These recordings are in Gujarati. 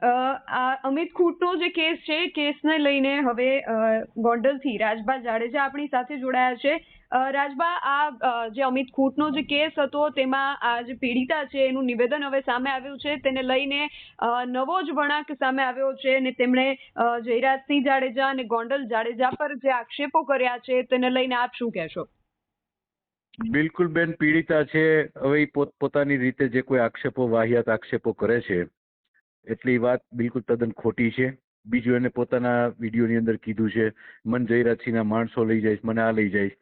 અમિત ખૂંટનો જે કેસ છે, કેસને લઈને હવે ગોંડલથી રાજબા જાડેજા આપણી સાથે જોડાયા છે. રાજબા, જે અમિત ખૂંટનો જે કેસ હતો તેમાં આ જે પીડિતા છે એનું નિવેદન હવે સામે આવ્યું છે. તેને લઈને નવો જ વળાંક સામે આવ્યો છે અને તેમણે જયરાજસિંહ જાડેજા અને ગોંડલ જાડેજા પર જે આક્ષેપો કર્યા છે તેને લઈને આપ શું કહેશો? બિલકુલ બેન, પીડિતા છે. હવે પોતાની રીતે જે કોઈ આક્ષેપો, વાહિયાત આક્ષેપો કરે છે એટલે એ વાત બિલકુલ તદ્દન ખોટી છે. બીજું, એને પોતાના વિડીયોની અંદર કીધું છે, મન જયરાજસિંહના માણસો લઈ જઈશ, મને આ લઈ જઈશ.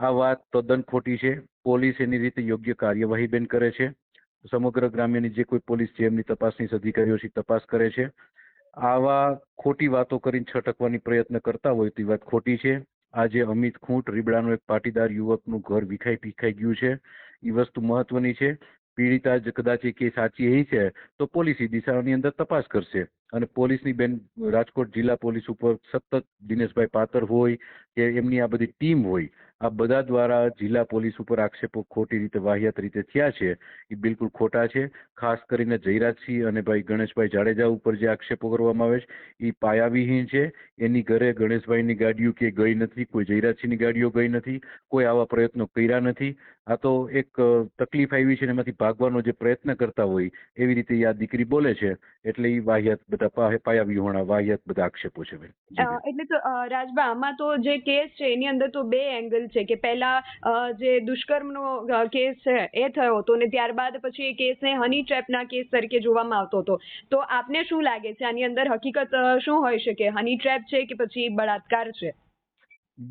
આ વાત તદ્દન ખોટી છે. પોલીસ એની રીતે યોગ્ય કાર્યવાહી બેન કરે છે. સમગ્ર ગ્રામ્યની જે કોઈ પોલીસ છે એમની તપાસની અધિકારીઓ છે તપાસ કરે છે. આવા ખોટી વાતો કરીને છટકવાની પ્રયત્ન કરતા હોય તો એ વાત ખોટી છે. આજે અમિત ખૂંટ, રીબડાનો એક પાટીદાર યુવકનું ઘર વિખાઈ ગયું છે. એ વસ્તુ મહત્વની છે. પીડિતા જ કદાચ એ સાચી એ છે તો પોલીસ એ દિશાની અંદર તપાસ કરશે. અને પોલીસની બેન, રાજકોટ જિલ્લા પોલીસ ઉપર સતત દિનેશભાઈ પાતર હોય કે એમની આ બધી ટીમ હોય, આ બધા દ્વારા જિલ્લા પોલીસ ઉપર આક્ષેપો ખોટી રીતે, વાહિયાત રીતે થયા છે એ બિલકુલ ખોટા છે. ખાસ કરીને જયરાજસિંહ અને ભાઈ ગણેશભાઈ જાડેજા ઉપર જે આક્ષેપો કરવામાં આવે છે એ પાયાવિહીન છે. એની ઘરે ગણેશભાઈની ગાડીઓ કે ગઈ નથી, કોઈ જયરાજસિંહની ગાડીઓ ગઈ નથી, કોઈ આવા પ્રયત્નો કર્યા નથી. આ તો એક તકલીફ આવી છે ને એમાંથી ભાગવાનો જે પ્રયત્ન કરતા હોય એવી રીતે આ દીકરી બોલે છે. એટલે એ વાહિયાત બધા પાયાવિહોણા વાહિયાત બધા આક્ષેપો છે બેન. એટલે તો રાજબા, આમાં તો જે કેસ છે એની અંદર તો બે એંગલ છે કે પહેલા જે દુષ્કર્મનો કેસ છે એ થયો હતો ને ત્યારબાદ પછી એ કેસને હની ટ્રેપના કેસ તરીકે જોવામાં આવતો હતો. તો આપને શું લાગે છે આની અંદર હકીકત શું હોઈ શકે? હની ટ્રેપ છે કે પછી બળાત્કાર છે?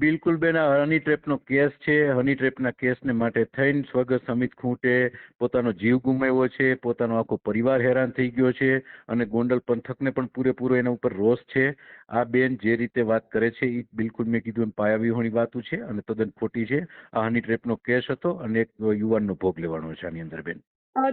બિલકુલ બેન, આ હની ટ્રેપનો કેસ છે. હની ટ્રેપના કેસને માટે થઈને સ્વર્ગસ્થ અમિત ખૂંટે પોતાનો જીવ ગુમાવ્યો છે, પોતાનો આખો પરિવાર હેરાન થઈ ગયો છે અને ગોંડલ પંથકને પણ પૂરેપૂરો એના ઉપર રોષ છે. આ બેન જે રીતે વાત કરે છે એ બિલકુલ મેં કીધું એમ પાયાવિહોણી વાતો છે અને તદ્દન ખોટી છે. આ હની ટ્રેપનો કેસ હતો અને એક યુવાનનો ભોગ લેવાનો છે આની અંદર બેન.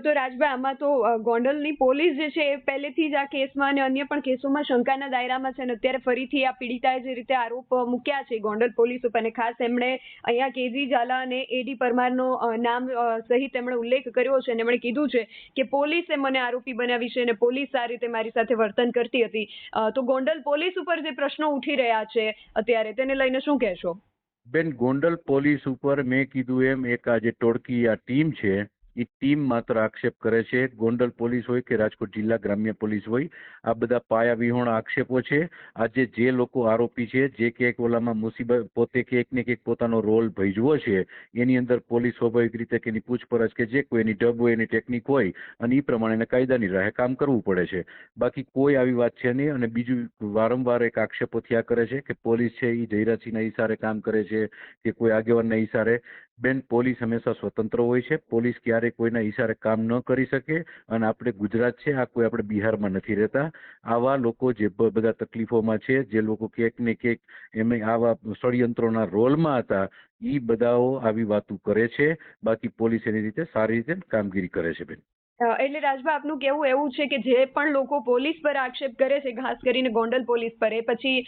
તો રાજભાઈ, આમાં તો ગોંડલની પોલીસ જે છે એ પહેલેથી જ આ કેસમાં અને અન્ય પણ કેસોમાં શંકાના દાયરામાં છે અને અત્યારે ફરીથી આ પીડિતાએ જે રીતે આરોપ મૂક્યા છે ગોંડલ પોલીસ ઉપર, અને ખાસ એમણે અહીંયા કેજી ઝાલા અને એડી પરમારનો નામ સહિત એમણે ઉલ્લેખ કર્યો છે અને એમણે કીધું છે કે પોલીસે મને આરોપી બનાવી છે અને પોલીસ આ રીતે મારી સાથે વર્તન કરતી હતી. તો ગોંડલ પોલીસ ઉપર જે પ્રશ્નો ઉઠી રહ્યા છે અત્યારે, તેને લઈને શું કહેશો? બેન, ગોંડલ પોલીસ ઉપર મેં કીધું એમ એક આ જે ટોળકી, આ ટીમ છે એ ટીમ માત્ર આક્ષેપ કરે છે. ગોંડલ પોલીસ હોય કે રાજકોટ જિલ્લા ગ્રામ્ય પોલીસ હોય, આ બધા પાયાવિહોણા આક્ષેપો છે. આજે જે લોકો આરોપી છે, જે ક્યાંક ઓલામાં મુસીબત પોતે ક્યાંક ને ક્યાંક પોતાનો રોલ ભજવો છે, એની અંદર પોલીસ સ્વાભાવિક રીતે કે એની પૂછપરછ કે જે કોઈ એની ઢબ હોય, એની ટેકનિક હોય અને એ પ્રમાણે કાયદાની રાહે કામ કરવું પડે છે. બાકી કોઈ આવી વાત છે નહીં. અને બીજું, વારંવાર એક આક્ષેપો થયા કરે છે કે પોલીસ છે એ જયરાજસિંહના ઈશારે કામ કરે છે કે કોઈ આગેવાનના ઈશારે. બેન, પોલીસ હંમેશા સ્વતંત્ર હોય છે. પોલીસ ક્યારેય કોઈના ઈશારે કામ ન કરી શકે. અને આપણે ગુજરાત છે, આ કોઈ આપણે બિહારમાં નથી રહેતા. આવા લોકો જે બધા તકલીફોમાં છે, જે લોકો ક્યાંક ને ક્યાંક એમને આવા ષડયંત્રોના રોલમાં હતા, એ બધાઓ આવી વાતો કરે છે. બાકી પોલીસ એની રીતે સારી રીતે કામગીરી કરે છે બેન. એટલે રાજભા, આપનું કેવું એવું છે કે જે પણ લોકો પોલીસ પર આક્ષેપ કરે છે, ખાસ કરીને ગોંડલ પોલીસ પર, એ પછી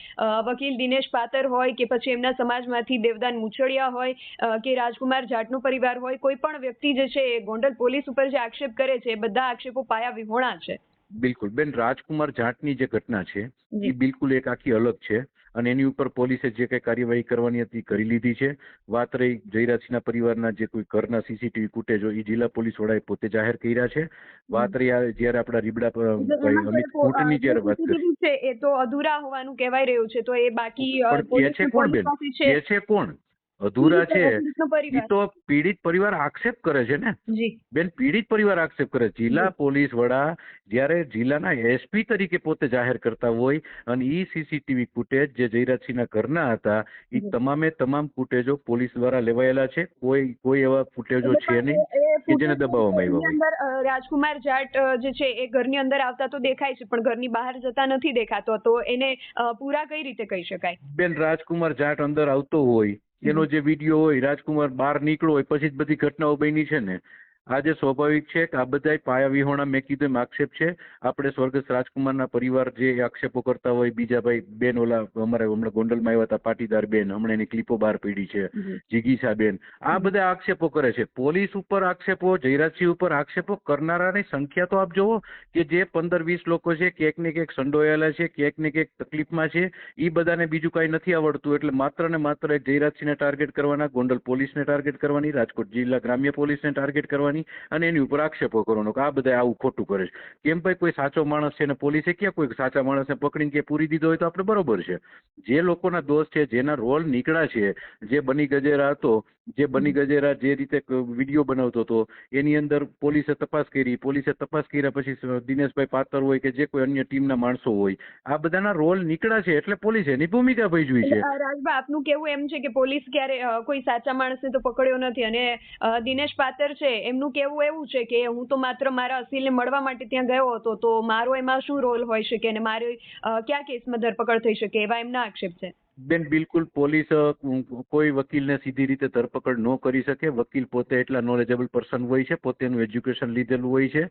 વકીલ દિનેશ પાતર હોય કે પછી એમના સમાજમાંથી દેવદાન મુછડિયા હોય કે રાજકુમાર જાટનો પરિવાર હોય, કોઈ પણ વ્યક્તિ જે છે એ ગોંડલ પોલીસ ઉપર જે આક્ષેપ કરે છે એ બધા આક્ષેપો પાયા વિહોણા છે. બિલકુલ બેન, રાજકુમાર જાટની જે ઘટના છે એ બિલકુલ એક આખી અલગ છે અને એની ઉપર પોલીસે જે કઈ કાર્યવાહી કરવાની હતી કરી લીધી છે. વાત રહી જયરાજસિંહના પરિવારના જે કોઈ ઘરના સીસીટીવી ફૂટેજો, એ જિલ્લા પોલીસ વડાએ પોતે જાહેર કર્યા છે. વાત રહી જયારે આપણા રીબડા ભાઈ અમિત ખૂંટની જયારે વાત કરી છે એ તો અધૂરા હોવાનું કહેવાય રહ્યું છે, તો એ બાકી પણ કે છે કોણ બેન? કે છે કોણ અધૂરા છે? એ તો પીડિત પરિવાર આક્ષેપ કરે છે ને બેન. પીડિત પરિવાર આક્ષેપ કરે. જિલ્લા પોલીસ વડા જયારે જિલ્લાના એસપી તરીકે પોતે જાહેર કરતા હોય અને ઈ સીસીટીવી ફૂટેજ જે જયરાજસિંહના ઘરના હતા, એ તમામે તમામ ફૂટેજો પોલીસ દ્વારા લેવાયેલા છે. કોઈ એવા ફૂટેજો છે નહીં કે જેને દબાવવામાં આવ્યા હોય. રાજકુમાર જાટ જે છે એ ઘરની અંદર આવતા તો દેખાય છે પણ ઘરની બહાર જતા નથી દેખાતો, તો એને પૂરા કઈ રીતે કહી શકાય? બેન, રાજકુમાર જાટ અંદર આવતો હોય, એનો જે વિડીયો હોય, રાજકુમાર બહાર નીકળ્યો હોય પછી જ બધી ઘટનાઓ બની છે ને. આજે સ્વાભાવિક છે કે આ બધા પાયા વિહોણા મેં કીધું એમ આક્ષેપ છે. આપણે સ્વર્ગસ્થ રાજકુમારના પરિવાર જે આક્ષેપો કરતા હોય, બીજા ભાઈ બેન ઓલા અમારે હમણાં ગોંડલમાં આવ્યા હતા પાટીદાર બેન, હમણાં એની ક્લિપો બહાર પડી છે, જીગીસા બેન, આ બધા આક્ષેપો કરે છે. પોલીસ ઉપર આક્ષેપો, જયરાજસિંહ ઉપર આક્ષેપો કરનારાની સંખ્યા તો આપ જોવો કે જે 15-20 લોકો છે ક્યાંક ને ક્યાંક સંડોયેલા છે, ક્યાંક ને ક્યાંક તકલીફમાં છે, એ બધાને બીજું કાંઈ નથી આવડતું એટલે માત્ર ને માત્ર જયરાજસિંહને ટાર્ગેટ કરવાના, ગોંડલ પોલીસને ટાર્ગેટ કરવાની, રાજકોટ જિલ્લા ગ્રામ્ય પોલીસને ટાર્ગેટ કરવાની અને એની ઉપર આક્ષેપો કરવાનો કે આ બધા આવું ખોટું કરે છે. કેમ ભાઈ કોઈ સાચો માણસ છે ને પોલીસે ક્યાં કોઈ સાચા માણસને પકડીને કે પૂરી દીધો હોય તો આપણે બરોબર છે. જે લોકોના દોષ છે, જેના રોલ નીકળ્યા છે, જે બની ગજેરા હતો, જે બની ગજેરા જે રીતે વિડીયો બનાવતો હતો એની અંદર પોલીસે તપાસ કરી, પોલીસે તપાસ કર્યા પછી દિનેશભાઈ પાતર હોય કે જે કોઈ અન્ય ટીમના માણસો હોય, આ બધાના રોલ નીકળ્યા છે એટલે પોલીસે એની ભૂમિકા ભજવી છે. રાજભાઈ, આપનું કેવું એમ છે કે પોલીસ ક્યારે કોઈ સાચા માણસને તો પકડ્યો નથી અને દિનેશ પાતર છે એમનું કેવું એવું છે કે હું તો માત્ર મારા અસીલને મળવા માટે ત્યાં ગયો હતો, તો મારો એમાં શું રોલ હોઈ શકે અને મારી કયા કેસમાં ધરપકડ થઈ શકે, એવા એમના આક્ષેપ છે. બેન બિલકુલ પોલીસ કોઈ વકીલને સીધી રીતે ધરપકડ ન કરી શકે. વકીલ પોતે એટલા નોલેજેબલ પર્સન હોય છે, પોતે એનું એજ્યુકેશન લીધેલું હોય છે.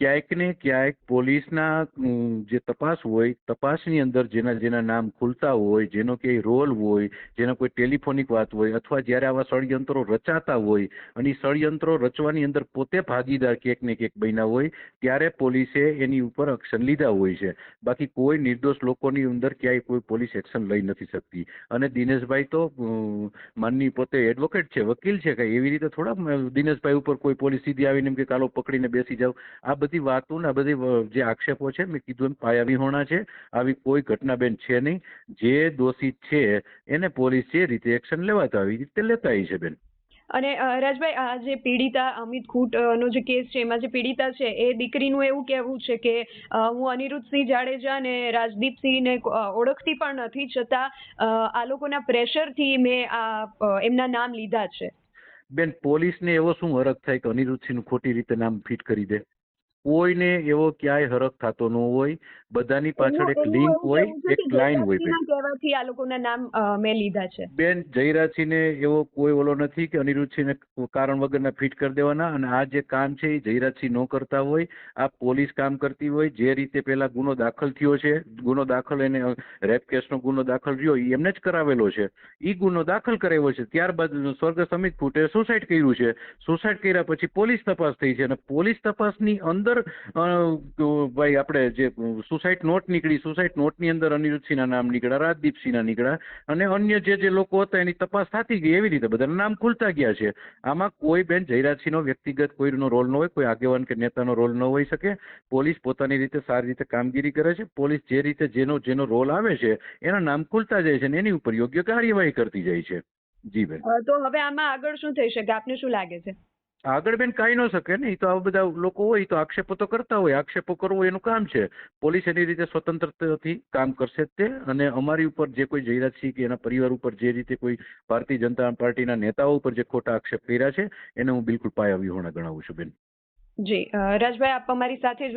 ક્યાંક ને ક્યાંક પોલીસના જે તપાસ હોય, તપાસની અંદર જેના નામ ખુલતા હોય, જેનો ક્યાંય રોલ હોય, જેનો કોઈ ટેલિફોનિક વાત હોય, અથવા જ્યારે આવા ષડયંત્રો રચાતા હોય અને એ ષડયંત્રો રચવાની અંદર પોતે ભાગીદાર ક્યાંક ને ક્યાંક બન્યા હોય, ત્યારે પોલીસે એની ઉપર એક્શન લીધા હોય છે. બાકી કોઈ નિર્દોષ લોકોની અંદર ક્યાંય કોઈ પોલીસ એક્શન લઈ નથી શકતી. અને દિનેશભાઈ તો માનની પોતે એડવોકેટ છે, વકીલ છે, કઈ એવી રીતે થોડા દિનેશભાઈ ઉપર કોઈ પોલીસ સીધી આવીને એમ કે કાલો પકડીને બેસી જાવ. આ બધી વાતો ને આ બધી જે આક્ષેપો છે મેં કીધું એમ પાયા વિહોણા છે. આવી કોઈ ઘટના બેન છે નહીં. જે દોષિત છે એને પોલીસ જે રીતે એક્શન લેવાતા આવી રીતે લેતા છે બેન. અને રાજભાઈ, આ જે પીડિતા અમિત ખૂટ નો જે કેસ છે એમાં જે પીડિતા છે એ દીકરીનું એવું કહેવું છે કે હું અનિરુદ્ધસિંહ જાડેજા અને રાજદીપસિંહને ઓળખતી પણ નથી, છતાં આ લોકોના પ્રેશરથી મેં એમના નામ લીધા છે. બેન પોલીસને એવો શું હરખ થાય કે અનિરુદ્ધસિંહનું ખોટી રીતે નામ ફિટ કરી દે? કોઈને એવો ક્યાંય હરખ થતો ન હોય. બધાની પાછળ એક લિંક હોય, એક લાઈન હોય. કહેવાથી આ લોકોના નામ મેં લીધા છે. બેન જયરાજસિંહને એવો કોઈ ઓલો નથી કે અનિરુદ્ધસિંહને કારણ વગરના ફિટ કરી દેવાના. અને આ જે કામ છે એ જયરાજસિંહ ન કરતા હોય, આ પોલીસ કામ કરતી હોય. જે રીતે પેલા ગુનો દાખલ થયો છે, ગુનો દાખલ એને રેપ કેસનો ગુનો દાખલ થયો એ એમને જ કરાવેલો છે. એ ગુનો દાખલ કરાવ્યો છે. ત્યારબાદ સ્વર્ગસ્થ અમિત ખૂટે સુસાઇડ કર્યું છે. સુસાઇડ કર્યા પછી પોલીસ તપાસ થઈ છે અને પોલીસ તપાસની અંદર ભાઈ આપણે જે સુસાઇડ નોટ નીકળી, સુસાઇડ નોટની અંદર અનિરુદ્ધસિંહના નામ નીકળ્યા, રાજદીપસિંહના નીકળ્યા અને અન્ય જે લોકો હતા એની તપાસ થતી ગઈ. એવી રીતે બધાના નામ ખુલતા ગયા છે. આમાં કોઈ બેન જયરાજસિંહનો વ્યક્તિગત કોઈનો રોલ ન હોય, કોઈ આગેવાન કે નેતાનો રોલ ન હોઈ શકે. પોલીસ પોતાની રીતે સારી રીતે કામગીરી કરે છે. પોલીસ જે રીતે જેનો રોલ આવે છે એના નામ ખુલતા જાય છે અને એની ઉપર યોગ્ય કાર્યવાહી કરતી જાય છે. જી બેન. તો હવે આમાં આગળ શું થઈ શકે, આપને શું લાગે છે? આગળ બેન કાંઈ ન શકે ને. એ તો આવા બધા લોકો હોય તો આક્ષેપો તો કરતા હોય. આક્ષેપો કરવો એનું કામ છે. પોલીસ એની રીતે સ્વતંત્રતાથી કામ કરશે તે. અને અમારી ઉપર જે કોઈ જયરાજસિંહ કે એના પરિવાર ઉપર જે રીતે કોઈ ભારતીય જનતા પાર્ટીના નેતાઓ ઉપર જે ખોટા આક્ષેપ કર્યા છે એને હું બિલકુલ પાયા વિહોણા ગણાવું છું બેન. જી રાજભાઈ, આપ અમારી સાથે